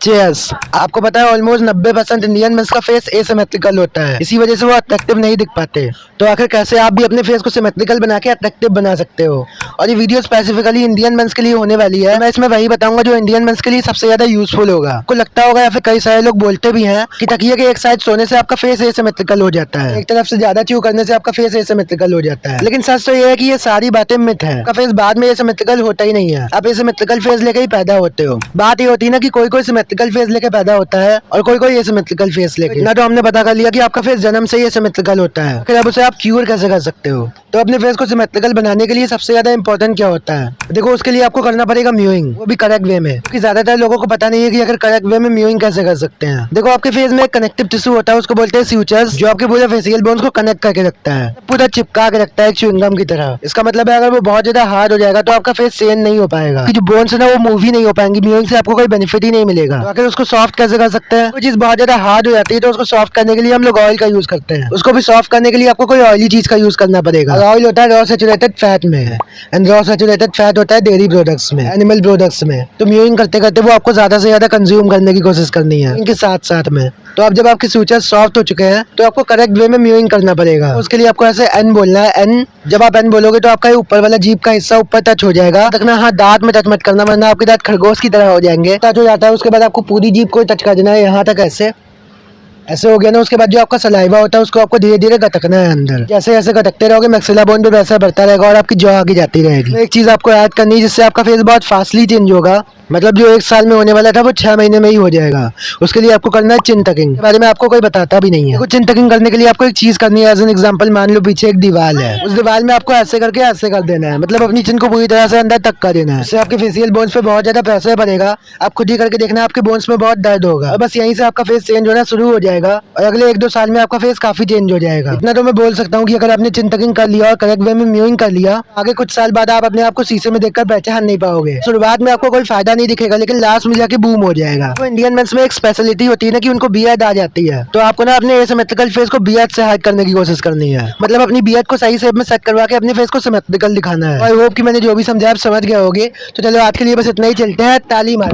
Chairs. आपको पता है ऑलमोस्ट 90% इंडियन मेंस का फेस एसिमेट्रिकल होता है, इसी वजह से वो अट्रैक्टिव नहीं दिख पाते। तो आखिर कैसे आप भी अपने फेस को सिमेट्रिकल बना के अट्रैक्टिव बना सकते हो। और ये वीडियो स्पेसिफिकली इंडियन मेंस के लिए होने वाली है। मैं इसमें वही बताऊंगा जो इंडियन मेंस के लिए सबसे ज्यादा यूजफुल होगा। आपको लगता होगा या फिर कई सारे लोग बोलते भी हैं कि तकिए के एक साइड सोने से आपका फेस एसिमेट्रिकल हो जाता है, एक तरफ से ज्यादा च्यू करने से आपका फेस एसिमेट्रिकल हो जाता है। लेकिन सच तो ये है कि ये सारी बातें मिथ है। आपका फेस बाद में एसिमेट्रिकल होता ही नहीं है, आप एसिमेट्रिकल फेस लेके ही पैदा होते हो। बात ये होती है ना कि कोई कोई सिमेट्रिकल फेस लेके पैदा होता है और कोई कोई एसिमेट्रिकल फेस लेके। ना तो हमने पता कर लिया कि आपका फेस जन्म से ही एसिमेट्रिकल होता है, फिर अब उसे आप क्यूर कैसे कर सकते हो। तो अपने फेस को सिमेट्रिकल बनाने के लिए सबसे ज्यादा इंपॉर्टेंट क्या होता है, देखो उसके लिए आपको करना पड़ेगा म्यूइंग, वो भी करेक्ट वे में। क्योंकि ज्यादातर लोगों को पता नहीं है कि अगर करेक्ट वे में म्यूइंग कैसे कर सकते हैं। देखो आपके फेस में एक कनेक्टिव टिश्यू होता है, उसको बोलते हैं सूचर्स, जो आपके पूरे फेशियल बोन्स को कनेक्ट करके रखता है, पूरा चिपका के रखता है एक च्युइंगम की तरह। इसका मतलब है अगर वो बहुत ज्यादा हार्ड हो जाएगा तो आपका फेस सेन नहीं हो पाएगा, जो बोन्स है ना वो मूव ही नहीं हो पाएंगी, म्यूइंग से आपको कोई बेनिफिट ही नहीं मिलेगा। तो आखिर उसको सॉफ्ट कैसे कर सकते हैं। कोई चीज बहुत ज्यादा हार्ड हो जाती है तो उसको सॉफ्ट करने के लिए हम लोग ऑयल का यूज करते हैं। उसको भी सॉफ्ट करने के लिए आपको कोई ऑयली चीज का यूज करना पड़ेगा। ऑयल होता है रॉ सैचुरेटेड फैट में, एंड रॉ सैचुरेटेड फैट होता है डेयरी प्रोडक्ट्स में, एनिमल प्रोडक्ट्स में। तो म्यूइंग करते करते वो आपको ज्यादा से ज्यादा कंज्यूम करने की कोशिश करनी है इनके साथ साथ में। तो अब जब आपके सूचर्स सॉफ्ट हो चुके हैं तो आपको करेक्ट वे में म्यूइंग करना पड़ेगा। तो उसके लिए आपको ऐसे एन बोलना है, एन। जब आप एन बोलोगे तो आपका ये ऊपर वाला जीभ का हिस्सा ऊपर टच हो जाएगा। देखना हाँ दांत में टच मत करना वरना आपके दांत खरगोश की तरह हो जाएंगे। टच हो जाता है उसके बाद आपको पूरी जीभ को टच कर देना है यहाँ तक, ऐसे हो गया ना। उसके बाद जो आपका सलाइवा होता है उसको आपको धीरे धीरे गटकना है अंदर। जैसे जैसे गटकते रहोगे मैक्सिला बोन भी वैसा बढ़ता रहेगा और आपकी जॉ आगे जाती रहेगी। तो एक चीज आपको ऐड करनी है जिससे आपका फेस बहुत फास्टली चेंज होगा, मतलब जो 1 साल में होने वाला था वो 6 महीने में ही हो जाएगा। उसके लिए आपको करना है चिन टकिंग, के बारे में आपको कोई बताता भी नहीं है। चिन टकिंग करने के लिए आपको एक चीज करनी है। एज एन एग्जांपल मान लो पीछे एक दीवार है, उस दीवार में आपको ऐसे करके ऐसे कर देना है, मतलब अपनी चिन को पूरी तरह से अंदर तक कर देना है। इससे आपके फेशियल बोन्स पे बहुत ज्यादा प्रेशर पड़ेगा। आप खुद ही करके देखना आपके बोन्स में बहुत दर्द होगा और बस यहीं से आपका फेस चेंज होना शुरू हो जाएगा और अगले 1-2 साल में आपका फेस काफी चेंज हो जाएगा। इतना तो मैं बोल सकता हूँ कि अगर आपने चिन टकिंग कर लिया और करेक्ट वे में म्यूइंग कर लिया, आगे कुछ साल बाद आप अपने आप को शीशे में देखकर पहचान नहीं पाओगे। शुरुआत में आपको कोई फायदा नहीं दिखेगा लेकिन लास्ट में जाके बूम हो जाएगा। तो इंडियन मेंस में एक स्पेशलिटी होती है ना कि उनको बियर्ड आ जाती है, तो आपको ना अपने एसिमेट्रिकल फेस को बियर्ड से हाइड करने की कोशिश करनी है। मतलब अपनी बियर्ड को सही शेप में सेट करवा के अपने फेस को सिमेट्रिकल दिखाना है। आई होप कि मैंने जो भी समझाया आप समझ गए होगे। तो चलो आज के लिए बस इतना ही, चलते हैं ताली मार।